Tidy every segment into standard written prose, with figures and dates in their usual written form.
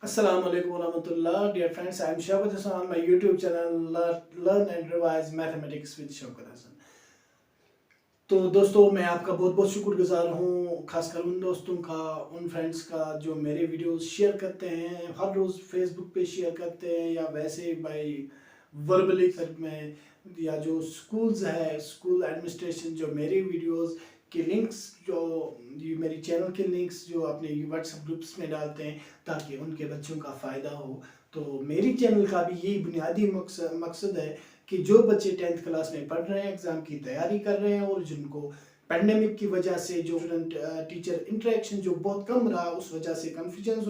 Assalamu alaikum warahmatullah. Dear friends, I am Shaukat Hassan on my YouTube channel Learn and Revise Mathematics with Shaukat Hassan. तो दोस्तों मैं आपका बहुत बहुत शुक्रगुजार हूँ, खासकर उन दोस्तों का, उन फ्रेंड्स का जो मेरे वीडियोस शेयर करते हैं, हर रोज़ फेसबुक पे शेयर करते हैं या वैसे बाई वर्बली में, या जो स्कूल्स है, स्कूल एडमिनिस्ट्रेशन जो मेरे वीडियोस के लिंक्स जो मेरी चैनल के लिंक्स जो अपने व्हाट्सएप ग्रुप्स में डालते हैं ताकि उनके बच्चों का फ़ायदा हो। तो मेरी चैनल का भी यही बुनियादी मकसद है कि जो बच्चे 10th क्लास में पढ़ रहे हैं, एग्ज़ाम की तैयारी कर रहे हैं और जिनको पैंडेमिक की वजह से जो स्टूडेंट टीचर इंटरेक्शन जो बहुत कम रहा, उस वजह से कन्फ्यूजन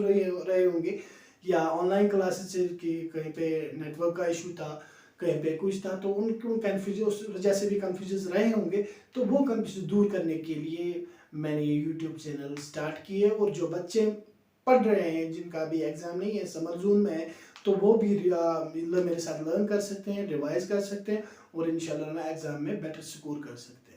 रहे होंगे, या ऑनलाइन क्लासेस की कहीं पे नेटवर्क का इशू था, कहीं पे कुछ था, तो उनको कन्फ्यूजन उस वजह से भी कन्फ्यूजन रहे होंगे। तो वो कन्फ्यूजन दूर करने के लिए मैंने ये यूट्यूब चैनल स्टार्ट किए, और जो बच्चे पढ़ रहे हैं जिनका भी एग्ज़ाम नहीं है, समर जोन में है, तो वो भी मेरे साथ लर्न कर सकते हैं, रिवाइज कर सकते हैं और इंशाल्लाह एग्ज़ाम में बेटर स्कोर कर सकते हैं।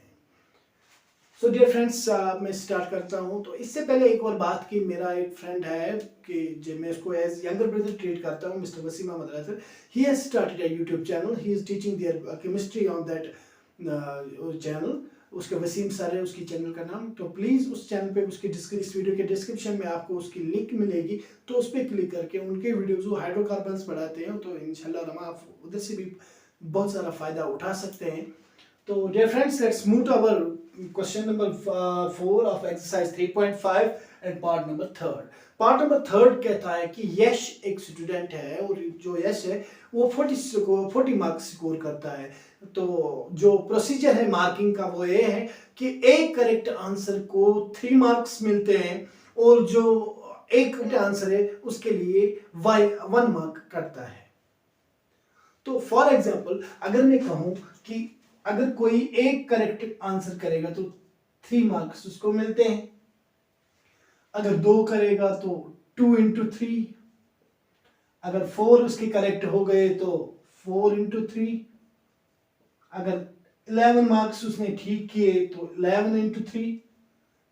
सो डियर फ्रेंड्स, मैं स्टार्ट करता हूँ। तो इससे पहले एक और बात कि मेरा एक फ्रेंड है कि जो मैं उसको एज यंगर ब्रदर ट्रीट करता हूँ, mister Waseem Ahmad Rajar. He has started a YouTube channel, he is teaching there chemistry on that channel. उसका वसीम सर है उसकी चैनल का नाम। तो प्लीज़ उस चैनल पे उसकी इस वीडियो के डिस्क्रिप्शन में आपको उसकी लिंक मिलेगी, तो उस पर क्लिक करके उनके वीडियोज़ जो हाइड्रोकार्बन्स बढ़ाते हैं, तो इंशाल्लाह आप उधर से भी बहुत सारा फ़ायदा उठा सकते हैं। तो dear friends, let's move to our question number 4 of exercise 3.5 and part number 3rd. Part number 3rd कहता है कि यश एक स्टूडेंट है और जो यश है वो 40 मार्क्स स्कोर करता है। तो जो प्रोसीजर है मार्किंग का वो ये है कि एक करेक्ट आंसर को 3 मार्क्स मिलते हैं, और जो एक करेक्ट आंसर है उसके लिए 1 मार्क कटता है। तो फॉर एग्जाम्पल अगर मैं कहूँ कि अगर कोई एक करेक्ट आंसर करेगा तो 3 मार्क्स उसको मिलते हैं, अगर 2 करेगा तो 2 into 3, अगर 4 उसके करेक्ट हो गए तो 4 into 3, अगर 11 मार्क्स उसने ठीक किए तो 11 into 3,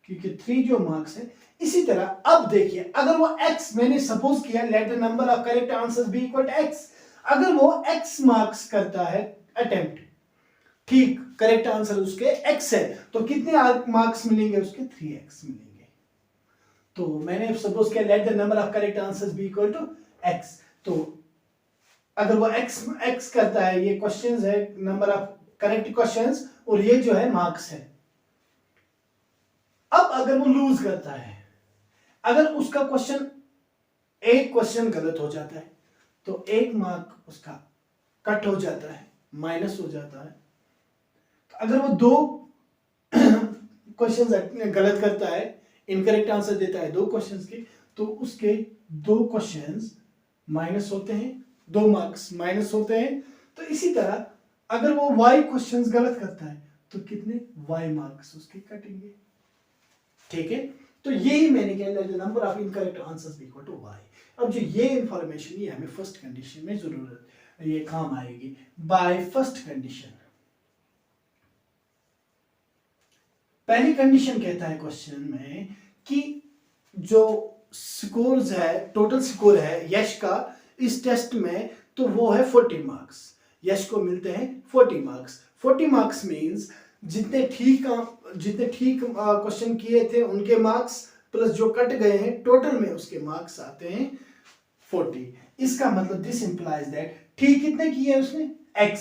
क्योंकि 3 जो मार्क्स है। इसी तरह अब देखिए, अगर वो x, मैंने सपोज किया let the number of correct answers be equal to x, अगर वो x मार्क्स करता है अटेम्प्ट, ठीक करेक्ट आंसर उसके x है, तो कितने मार्क्स मिलेंगे उसके? 3x मिलेंगे। तो मैंने सपोज किया let the number of correct answers be equal to x, तो अगर वो x करता है, ये क्वेश्चंस है नंबर ऑफ करेक्ट क्वेश्चंस, और ये जो है मार्क्स है। अब अगर वो लूज करता है, अगर उसका एक क्वेश्चन गलत हो जाता है, तो 1 मार्क उसका कट हो जाता है, माइनस हो जाता है। अगर वो 2 क्वेश्चंस गलत करता है, इनकरेक्ट आंसर देता है 2 क्वेश्चंस के, तो उसके 2 क्वेश्चंस माइनस होते हैं, 2 मार्क्स माइनस होते हैं। तो इसी तरह अगर वो y क्वेश्चंस गलत करता है तो कितने y मार्क्स उसके कटेंगे। ठीक है, तो यही मैंने कहा number of incorrect answers equal to y। अब जो ये इंफॉर्मेशन, ये हमें फर्स्ट कंडीशन में जरूरत, ये काम आएगी। बाय फर्स्ट कंडीशन, पहली कंडीशन कहता है क्वेश्चन में कि जो स्कोर्स है, टोटल स्कोर है यश का इस टेस्ट में, तो वो है 40 मार्क्स। यश को मिलते हैं 40 मार्क्स। 40 मार्क्स मींस जितने ठीक क्वेश्चन किए थे उनके मार्क्स प्लस जो कट गए हैं, टोटल में उसके मार्क्स आते हैं 40। इसका मतलब दिस इंप्लाइज दैट ठीक कितने किए हैं उसने? x,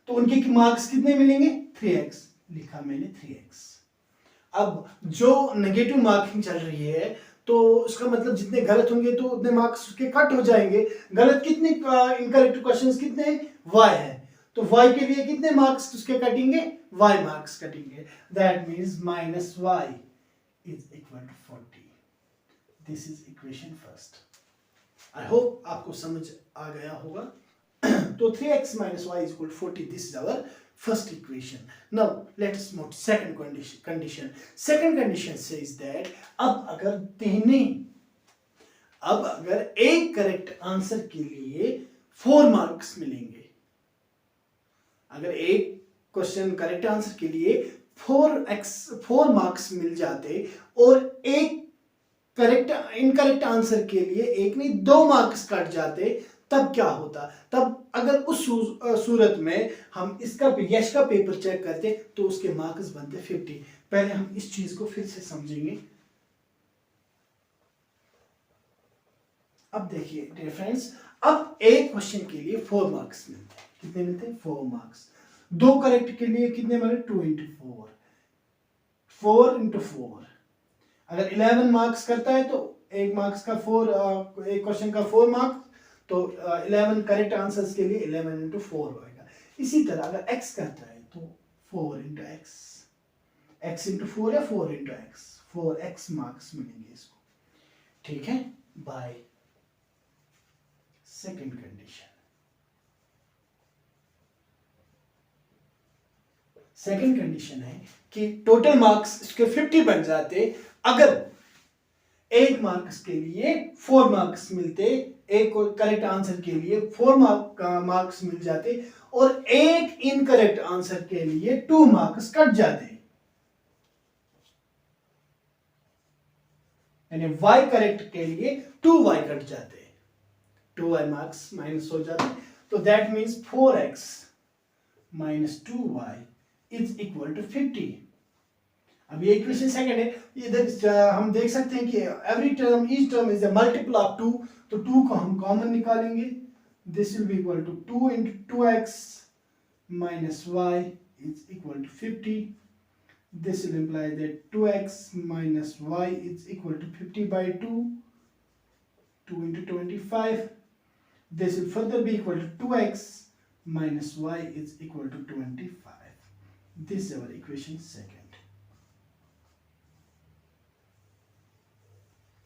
तो उनके मार्क्स कितने मिलेंगे? 3x। लिखा मैंने 3x। अब जो नेगेटिव मार्किंग चल रही है, तो उसका मतलब जितने गलत होंगे तो उतने मार्क्स उसके कट हो जाएंगे। गलत कितने इनकरेक्ट क्वेश्चंस कितने? y है, तो y के लिए कितने मार्क्स उसके कटेंगे? y मार्क्स कटेंगे। That means minus y is equal to 40। This is equation first. I hope आपको समझ आ गया होगा। तो 3x minus y is equal to 40. This is our first equation. Now let us move to second condition. Second condition says that अब अगर एक correct answer के लिए 4 मार्क्स मिलेंगे, अगर एक क्वेश्चन करेक्ट आंसर के लिए 4 मार्क्स मिल जाते और एक करेक्ट इनकरेक्ट आंसर के लिए एक नहीं 2 मार्क्स कट जाते, तब क्या होता? तब अगर उस सूरत में हम इसका यश का पेपर चेक करते तो उसके मार्क्स बनते 50। पहले हम इस चीज को फिर से समझेंगे। अब देखिए डियर फ्रेंड्स, अब एक क्वेश्चन के लिए 4 मार्क्स मिलते हैं। कितने मिलते हैं? 4 मार्क्स। 2 करेक्ट के लिए कितने मिले? 2 इंटू 4, 4 इंटू 4। अगर 11 मार्क्स करता है तो एक मार्क्स का 4, एक क्वेश्चन का 4 मार्क्स, तो 11 करेक्ट आंसर्स के लिए 11 इंटू 4 होगा। इसी तरह अगर x करता है तो 4 इंटू एक्स, x इंटू 4 या 4 इंटू एक्स, 4x मार्क्स मिलेंगे इसको। ठीक है, by second condition. Second condition है कि टोटल मार्क्स इसके 50 बन जाते अगर एक मार्क्स के लिए 4 मार्क्स मिलते, एक करेक्ट आंसर के लिए 4 मार्क्स मिल जाते और एक इनकरेक्ट आंसर के लिए 2 मार्क्स कट जाते। यानी y करेक्ट के लिए 2y कट जाते, 2y मार्क्स माइनस हो जाते। तो that means 4x minus 2y is equal to 50। अब ये इक्वेशन सेकंड है। इधर हम देख सकते हैं कि every term, each term is a multiple of 2, तो 2 को हम कॉमन निकालेंगे। This will be equal to 2 into 2x minus y is equal to 50। This will imply that 2x minus y is equal to 50 by 2, 2 into 25। This will further be equal to 2x minus y is equal to 25. This is our equation second.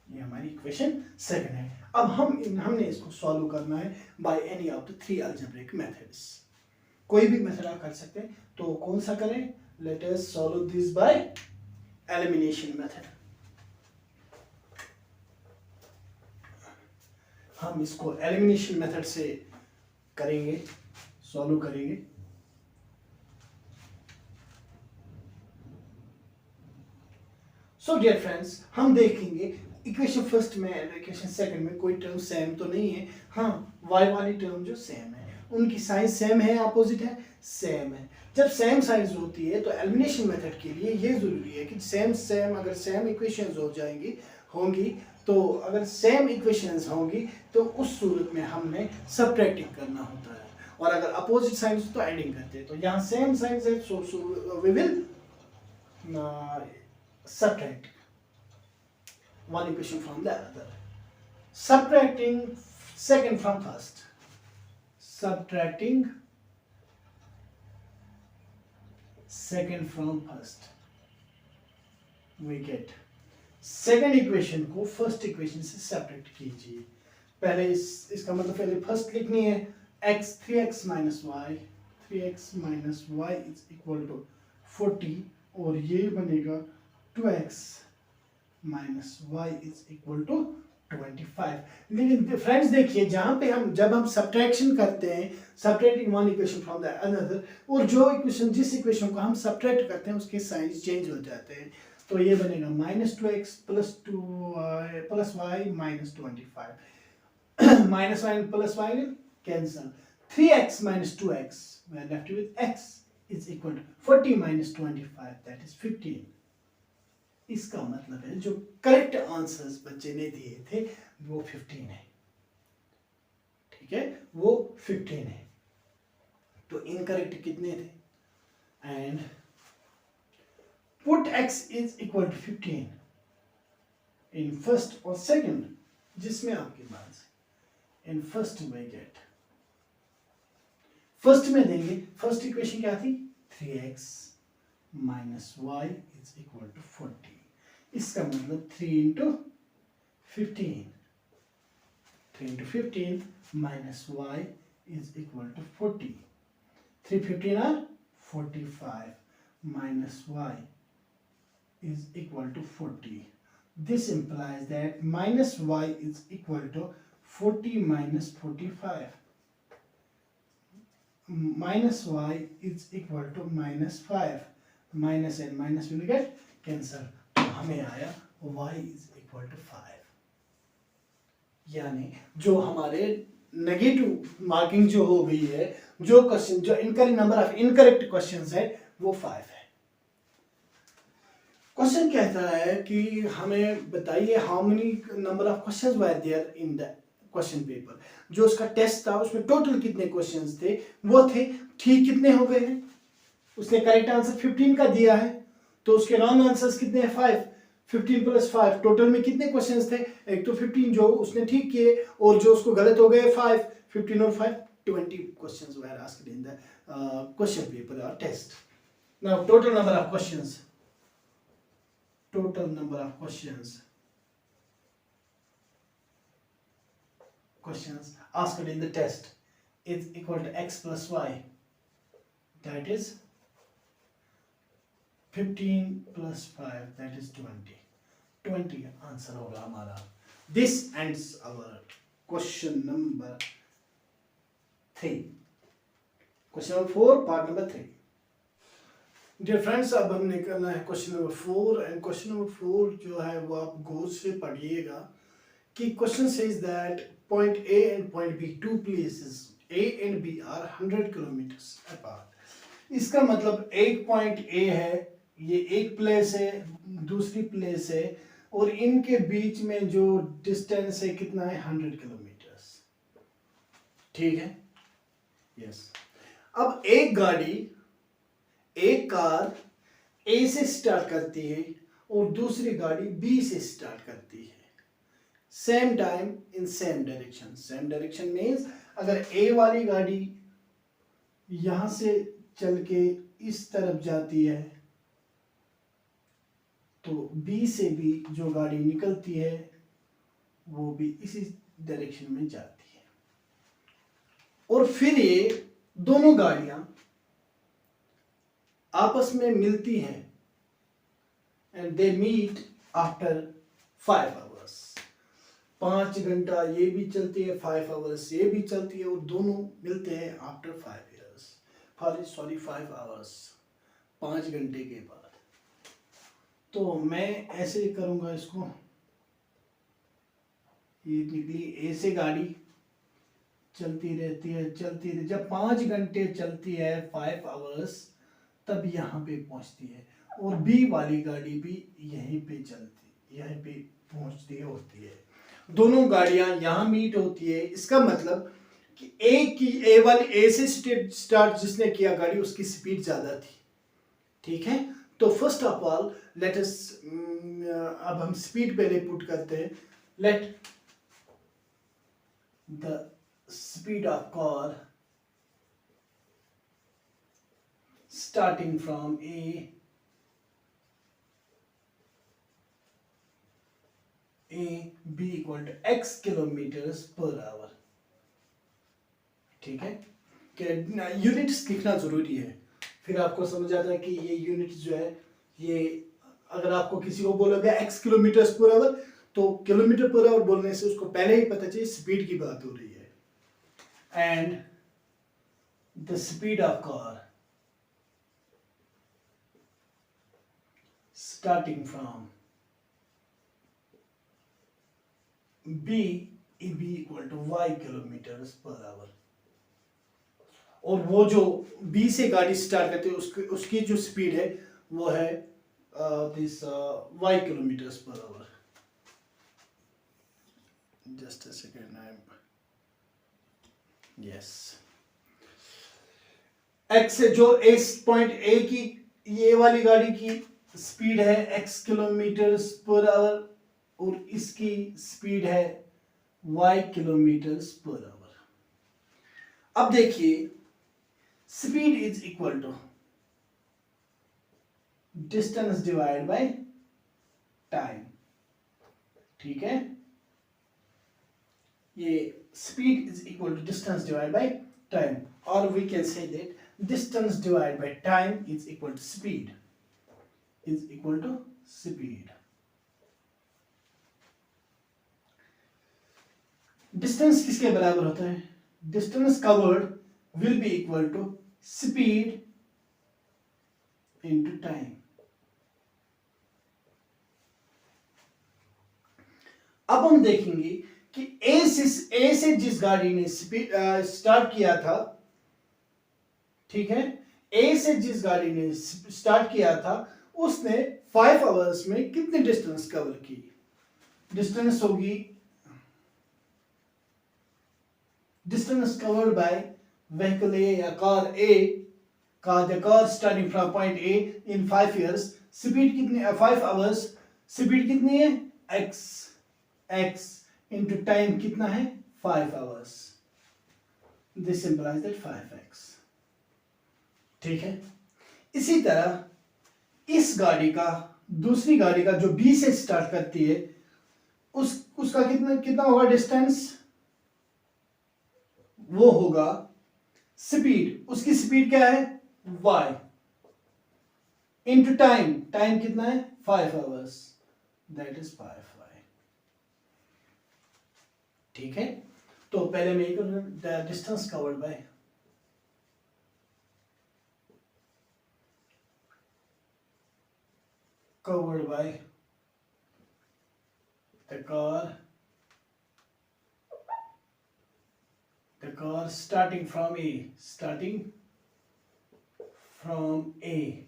ये हमारी equation second है। अब हमने इसको solve करना है by any of the 3 algebraic methods. कोई भी मेथड आप कर सकते हैं, तो कौन सा करें? Let us solve this by elimination method. हम इसको एलिमिनेशन मेथड से करेंगे, सॉल्व करेंगे। सो डियर फ्रेंड्स, हम देखेंगे इक्वेशन फर्स्ट में और इक्वेशन सेकंड में कोई टर्म सेम तो नहीं है। हाँ, y वाली टर्म जो सेम है, उनकी साइज सेम है, अपोजिट है, सेम है। जब सेम साइज होती है तो एलिमिनेशन मेथड के लिए ये जरूरी है कि सेम अगर सेम इक्वेशंस हो जाएंगी होंगी, तो अगर सेम इक्वेशंस होंगी तो उस सूरत में हमने सबट्रैक्टिंग करना होता है, और अगर अपोजिट साइंस तो एडिंग करते हैं। तो यहाँ सेम साइंस है, so we will subtract one equation from the other, subtracting second from first, subtracting second from first, we get second equation को फर्स्ट इक्वेशन से सेपरेट कीजिए। पहले इसका मतलब पहले फर्स्ट लिखनी है x, 3x minus y, 3x minus y is equal to 40, और ये बनेगा 2x minus y is equal to 25। लेकिन फ्रेंड्स देखिए, जहां पे जब हम सब्ट्रैक्शन करते हैं, subtracting one equation from the another, और जो इक्वेशन जिस इक्वेशन को हम सब्ट्रैक्ट करते हैं उसके साइंस चेंज हो जाते हैं। तो ये बनेगा -2x plus y minus 25, minus y plus y cancel, 3x minus 2x, we are left with x is equal to 40 minus 25, that is 15। इसका मतलब है जो करेक्ट आंसर्स बच्चे ने दिए थे वो 15 है, ठीक है, वो 15 है। तो इनकरेक्ट कितने थे? And put x is equal to 15 in first और second, जिसमें आपके पास in first we get, first में देंगे, फर्स्ट इक्वेशन क्या थी? 3x minus y is equal to 40। इसका मतलब 3 into 15, 3 into 15 minus y is equal to 40, 3 15 are 45 minus y is equal to 40. This implies that minus y is equal to 40 minus 45. Minus y is equal to minus 5. Minus and minus will get cancel. तो हमें आया y is equal equal to 5। यानी जो हमारे negative marking जो हो गई है, जो क्वेश्चन जो incorrect number of incorrect questions है वो 5 है। क्वेश्चन कहता है कि हमें बताइए how many number of questions were there in the question paper. जो उसका टेस्ट था उसमें टोटल कितने क्वेश्चंस थे, वो थे, ठीक कितने हो गए हैं। उसने करेक्ट आंसर 15 का दिया है, तो उसके रॉन्ग आंसर्स कितने हैं 5। 15 प्लस 5 टोटल में कितने क्वेश्चंस थे, एक तो 15 जो उसने ठीक किए और जो उसको गलत हो गए 5। 15 और 5 20 questions were asked in the question paper और test. Now total number of questions, total number of questions asked in the test is equal to x plus y, that is 15 plus 5, that is 20 answer होगा हमारा। This ends our question number 3, question number 4 part number 3। Dear friends, अब हम निकलना है question number 4 and question number 4 जो है वो आप गौर से पढ़िएगा कि question says that point A and point B, two places A and B are 100 kilometres apart. इसका मतलब एक पॉइंट ए है, ये एक प्लेस है, दूसरी प्लेस है, और इनके बीच में जो डिस्टेंस है कितना है 100 किलोमीटर्स। ठीक है, यस। अब एक कार ए से स्टार्ट करती है और दूसरी गाड़ी बी से स्टार्ट करती है, same time in same direction. Same direction means अगर ए वाली गाड़ी यहां से चल के इस तरफ जाती है तो बी से भी जो गाड़ी निकलती है वो भी इसी डायरेक्शन में जाती है, और फिर ये दोनों गाड़ियां आपस में मिलती हैं and they meet after 5 hours. 5 घंटा ये भी चलती है, 5 आवर्स ये भी चलती है, और दोनों मिलते हैं आफ्टर 5 आवर्स, 5 घंटे के बाद। तो मैं ऐसे करूंगा इसको, ये निकली ए से गाड़ी चलती रहती है, जब 5 घंटे चलती है 5 आवर्स, तब यहाँ पे पहुंचती है, और बी वाली गाड़ी भी यहीं पे पहुंचती होती है। दोनों गाड़ियां यहाँ मीट होती है। इसका मतलब कि ए से स्टार्ट जिसने किया गाड़ी, उसकी स्पीड ज्यादा थी। ठीक है, तो first of all let us, अब हम स्पीड पहले पुट करते हैं। Let the speed of car starting from A B equal to x kilometers per hour। ठीक है, यूनिट्स लिखना जरूरी है, फिर आपको समझ आता है कि ये यूनिट जो है, ये अगर आपको किसी को बोलोगे x किलोमीटर्स पर आवर, तो किलोमीटर पर आवर बोलने से उसको पहले ही पता चाहिए स्पीड की बात हो रही है। And the speed of car starting from B equal to y kilometers per hour, और वो जो B से गाड़ी स्टार्ट करती है उसकी जो स्पीड है वो है this y kilometers per hour। just a second, yes, x से जो पॉइंट A की ये वाली गाड़ी की स्पीड है x किलोमीटर्स पर आवर, और इसकी स्पीड है y किलोमीटर्स पर आवर। अब देखिए, speed is equal to distance divide by time. ठीक है, ये speed is equal to distance divide by time, और we can say that distance divide by time is equal to speed, is equal to speed। Distance किसके बराबर होता है? Distance covered will be equal to speed into time. अब हम देखेंगे कि ए से जिस गाड़ी ने स्टार्ट किया था, ठीक है, ए से जिस गाड़ी ने स्टार्ट किया था उसने 5 आवर्स में कितनी डिस्टेंस कवर की। डिस्टेंस होगी distance covered by vehicle A या car A, the car starting from point A in 5 years, speed कितनी 5 आवर्स, स्पीड कितनी है x इनटू टाइम कितना है 5 hours, this implies that 5x, ठीक है। इसी तरह इस गाड़ी का, दूसरी गाड़ी का जो B से स्टार्ट करती है उसका कितना होगा डिस्टेंस, वो होगा स्पीड, उसकी स्पीड क्या है y इनटू टाइम कितना है 5 आवर्स, दैट इज 5y, ठीक है। तो पहले मैं the distance covered bye the car starting from A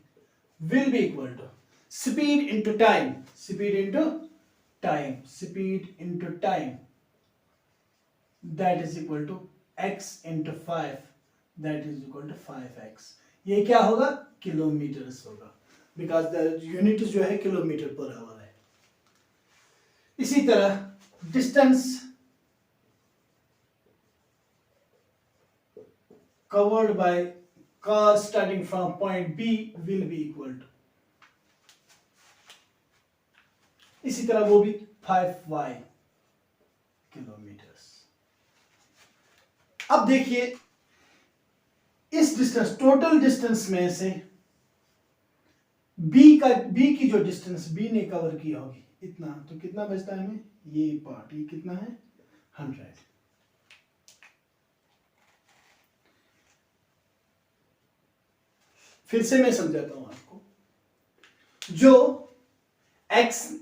will be equal to speed into time, that is equal to x into 5, that is equal to 5x। ये क्या होगा kilometres होगा, because the unit जो है kilometre per hour है। इसी तरह distance covered by car starting from point B will be equal to, इसी तरह वो भी 5y किलोमीटर्स। अब देखिए इस डिस्टेंस, टोटल डिस्टेंस में से B की जो डिस्टेंस B ने कवर किया होगी इतना, तो कितना बचता है हमें, ये पार्ट, ये कितना है 100। फिर से मैं समझाता हूं आपको, जो x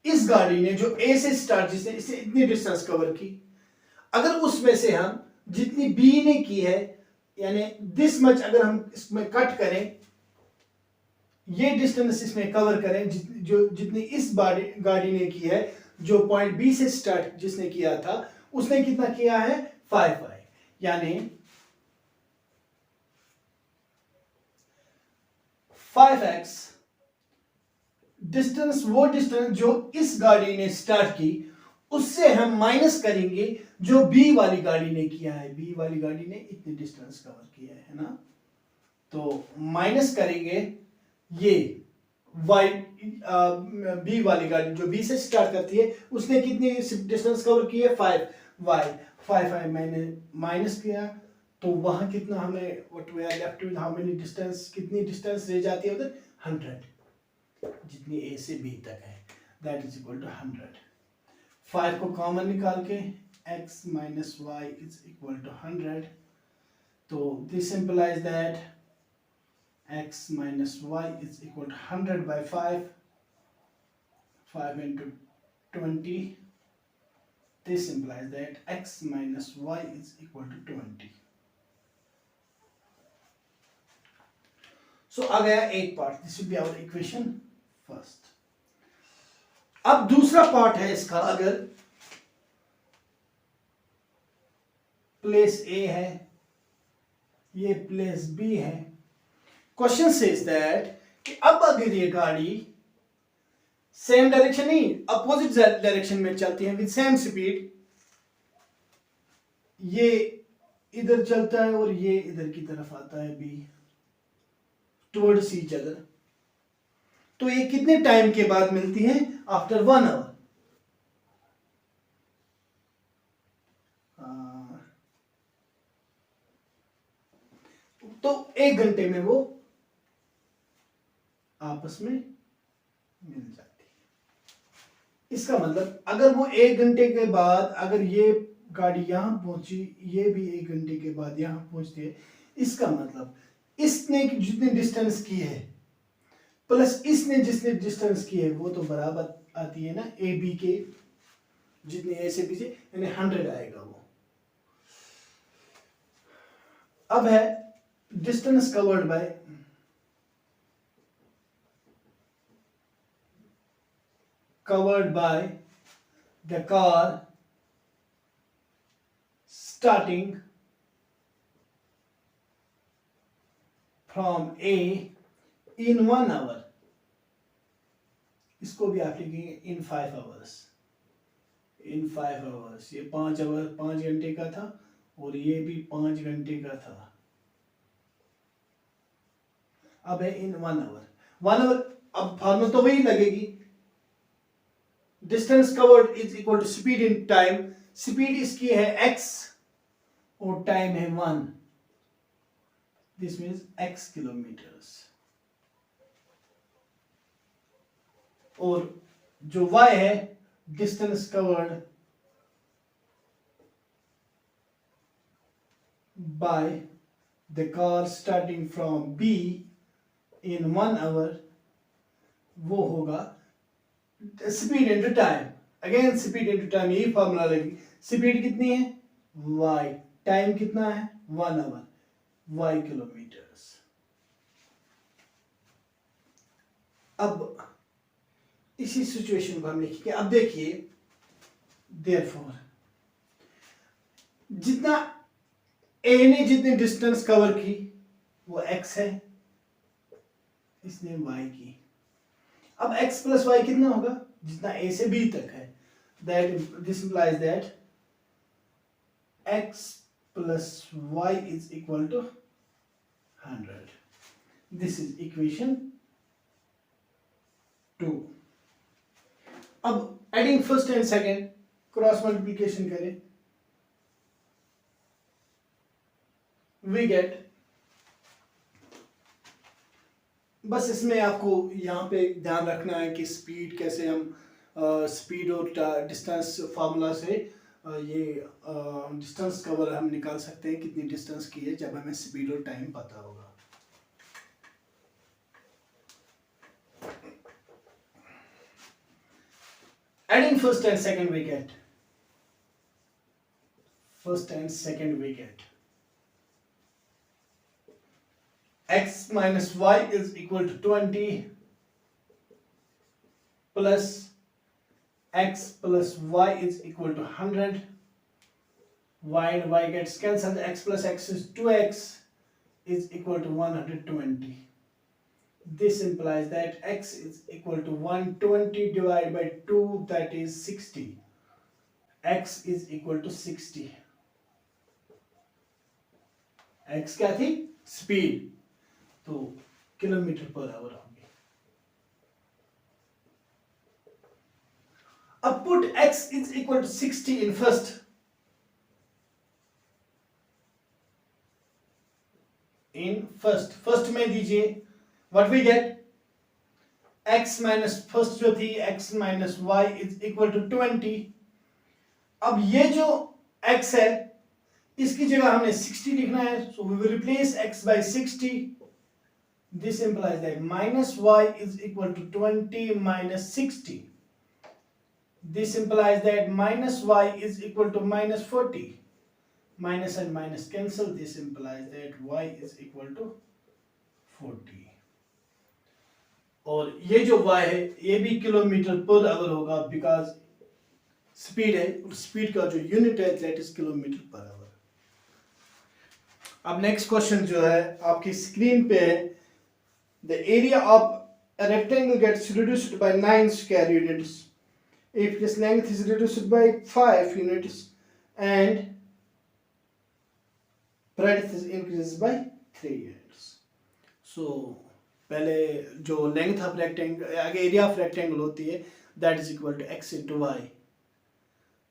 इस गाड़ी ने जो A से स्टार्ट, जिसने इसे इतनी डिस्टेंस कवर की, अगर उसमें से हम जितनी B ने की है, यानी दिस मच अगर हम इसमें कट करें, ये डिस्टेंस इसमें कवर करें जितनी इस गाड़ी ने की है, जो पॉइंट B से स्टार्ट जिसने किया था उसने कितना किया है 5y, यानी 5x डिस्टेंस, वो डिस्टेंस जो इस गाड़ी ने स्टार्ट की उससे हम माइनस करेंगे जो B वाली गाड़ी ने किया है। B वाली गाड़ी ने इतनी डिस्टेंस कवर किया है ना, तो माइनस करेंगे ये B वाली गाड़ी जो B से स्टार्ट करती है उसने कितनी डिस्टेंस कवर की है 5y मैंने माइनस किया, तो वहां कितना हमें what we are left with, how many distance, कितनी डिस्टेंस रह जाती है उधर 100, जितनी A से B तक है, दैट इज इक्वल टू 100। 5 को कॉमन निकाल के x minus y is equal to 100, तो this implies that x minus y is equal to 100 by 5 into 20, this implies that x minus y is equal to 20। So आ गया एक part, this will be our equation first। अब दूसरा part है इसका, अगर place A है, ये place B है, क्वेश्चन सेज दैट कि अब अगर ये गाड़ी सेम डायरेक्शन नहीं अपोजिट डायरेक्शन में चलती है विद सेम स्पीड, ये इधर चलता है और ये इधर की तरफ आता है बी टुवर्ड्स ईच अदर, तो ये कितने टाइम के बाद मिलती है, आफ्टर 1 आवर। तो 1 घंटे में वो आपस में मिल जाती है। इसका मतलब अगर वो 1 घंटे के बाद, अगर ये गाड़ी यहां पहुंची, ये भी 1 घंटे के बाद यहां पहुंचती है, इसका मतलब इसने जितनी डिस्टेंस की है प्लस इसने जितनी डिस्टेंस की है वो तो बराबर आती है ना ए बी के, जितनी ए से बी से, यानी 100 आएगा वो। अब है distance covered by the car starting from A in 1 hour। इसको भी आप लिखेंगे in 5 hours। in 5 hours, ये 5 घंटे का था और ये भी 5 घंटे का था। अब है in 1 hour। 1 hour, अब फॉर्मूला तो वही लगेगी, distance covered is equal to speed in time. Speed इसकी है x और टाइम है 1, दिस मीन्स x किलोमीटर्स। और जो y है distance covered by the car starting from B in 1 hour, वो होगा speed into time. Again speed into time, यही फॉर्मूला लगेगी। स्पीड कितनी है y, टाइम कितना है 1 hour, y किलोमीटर्स। अब इसी सिचुएशन को हम लिखेंगे। अब देखिए, देयरफॉर जितना a ने जितनी डिस्टेंस कवर की वो x है, इसने y की। अब x प्लस y कितना होगा, जितना a से b तक है। This implies that x plus y is equal to 100। This is equation 2। अब adding first and second, cross multiplication करें, we get, बस इसमें आपको यहाँ पे ध्यान रखना है कि स्पीड कैसे हम स्पीड और डिस्टेंस फार्मूला से ये डिस्टेंस कवर हम निकाल सकते हैं, कितनी डिस्टेंस की है, जब हमें स्पीड और टाइम पता होगा। Adding first and second we get, first and second we get x minus y is equal to 20 plus x plus y is equal to 100। y and y gets cancelled, x plus x is 2x is equal to 120। This implies that x is equal to 120 divided by 2, that is 60। x is equal to 60। x क्या थी, speed, तो kilometre पर hour होगी। अब put x is equal to 60 in first, first में दीजिए, what we get, x minus first जो थी x minus y is equal to 20। अब ये जो x है इसकी जगह हमने 60 लिखना है, so we will replace x by 60। This implies that minus y is equal to 20 minus 60। This implies that minus y is equal to minus 40। Minus and minus cancel, this implies that y is equal to 40। और ये जो y है ये भी kilometre per hour होगा, because speed है और speed का जो यूनिट है दैट इज किलोमीटर पर आवर। अब नेक्स्ट क्वेश्चन जो है आपकी स्क्रीन पे है, the area of a rectangle gets reduced by 9 square units if its length is reduced by 5 units and breadth is increased by 3 units। so पहले जो length of rectangle, आगे area of rectangle होती है, that is equal to x into y,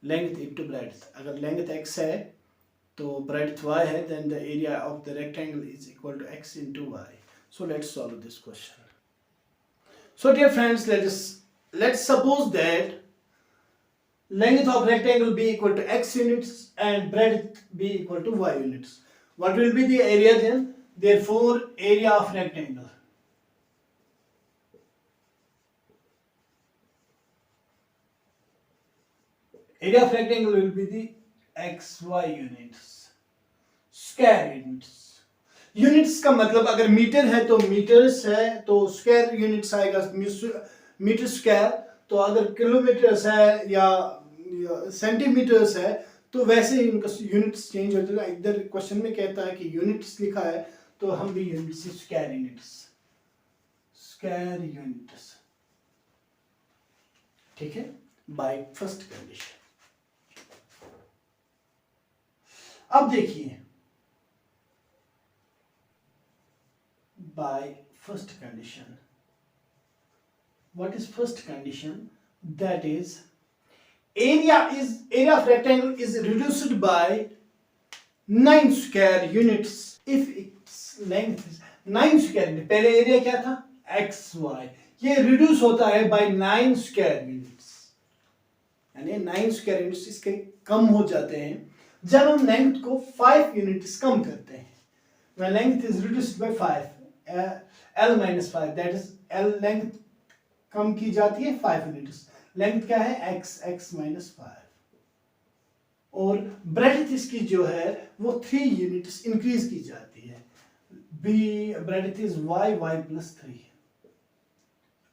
length into breadth. अगर length x है तो breadth y है, then the area of the rectangle is equal to x into y. So let's solve this question. So dear friends, let's suppose that length of rectangle be equal to x units and breadth be equal to y units. What will be the area then? Therefore, area of rectangle. Area of rectangle will be the XY units, square units. Units का मतलब अगर metre है तो metres है तो square units आएगा metre square, तो अगर किलोमीटर्स है या सेंटीमीटर्स है तो वैसे ही उनका यूनिट्स चेंज होते हैं। इधर क्वेश्चन में कहता है कि यूनिट्स लिखा है तो हम भी यूनिट्स स्क्वायर यूनिट्स, ठीक है, बाय फर्स्ट कंडीशन। अब देखिए by first condition. What is first condition? That is area of rectangle is reduced by 9 square units if its length is 9 square units. पहले एरिया क्या था xy, ये reduce होता है by 9 square units, यानी 9 square units इसके कम हो जाते हैं जब हम लेंथ को 5 यूनिट्स कम करते हैं। when length is reduced by 5 L minus 5, that is L length कम की जाती है 5 यूनिट्स, लेंथ क्या है x minus 5, और ब्रेड्थ इसकी जो है वो 3 यूनिट्स इंक्रीज की जाती है, ब्रेड्थ इज y plus 3।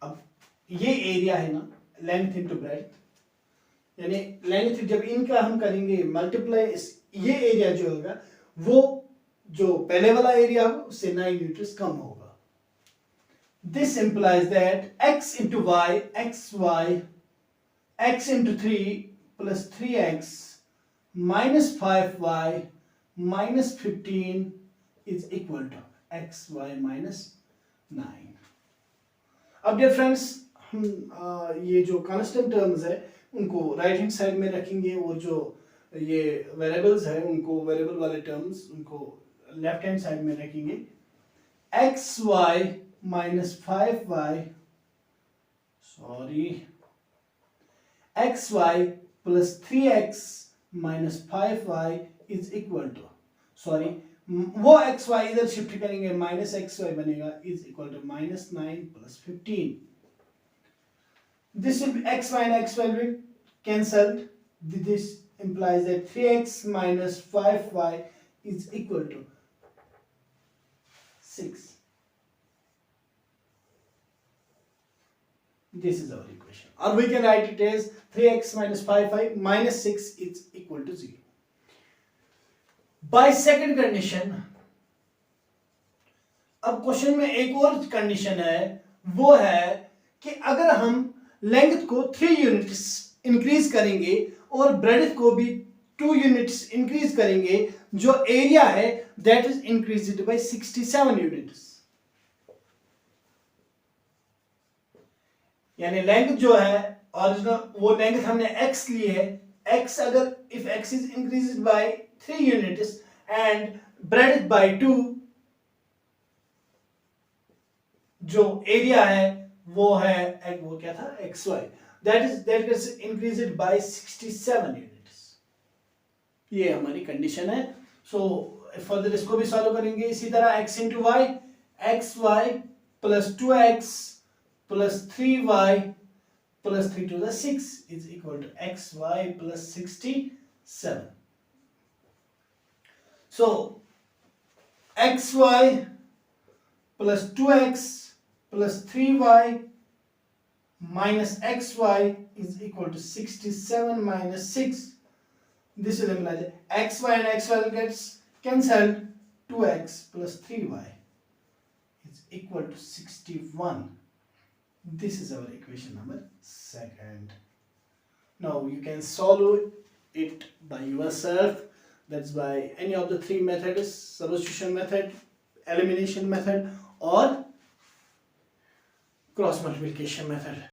अब ये एरिया है ना, लेंथ इंटू ब्रेड्थ, यानी लेंथ जब इनका हम करेंगे मल्टीप्लाई, ये एरिया जो होगा वो जो पहले वाला एरिया हो उससे 9 यूनिट्स कम होगा। This implies that x into y, xy, x into 3 plus 3x minus 5y minus 15 is equal to xy minus 9। अब डियर फ्रेंड्स हम ये जो कांस्टेंट टर्म्स है उनको राइट हैंड साइड में रखेंगे, और जो ये वेरिएबल्स है उनको वेरिएबल वाले टर्म्स उनको लेफ्ट हैंड साइड में रखेंगे। xy minus 5y, xy plus 3x minus 5y is equal to, वो xy इधर शिफ्ट करेंगे माइनस xy बनेगा is equal to minus 9 plus 15। This will be xy and xy will be cancelled. This implies that 3x minus 5y is equal to 6. This is our equation, or we can write it as 3x minus 5y minus 6 is equal to 0. By second condition, अब question में एक और condition है, वो है कि अगर हम लेंथ को 3 यूनिट्स इंक्रीज करेंगे और ब्रेड्थ को भी 2 यूनिट्स इंक्रीज करेंगे, जो एरिया है that is increased by 67 units. यानी लेंथ जो है ओरिजिनल वो लेंथ हमने x ली है, x अगर if x is increased by 3 units and breadth by 2, जो एरिया है वो है वो क्या था xy, that is increased by 67 units। ये हमारी कंडीशन है। सो फर्दर इसको भी सॉल्व करेंगे इसी तरह, x into y, xy plus 2x plus 3y plus 3 to the 6 is equal to xy plus 67. So xy plus 2x plus 3y minus xy is equal to 67 minus 6. This will imply that xy and xy gets cancelled. 2x plus 3y is equal to 61. This is our equation number 2. Now you can solve it by yourself. That's by any of the 3 methods: substitution method, elimination method, or cross multiplication method.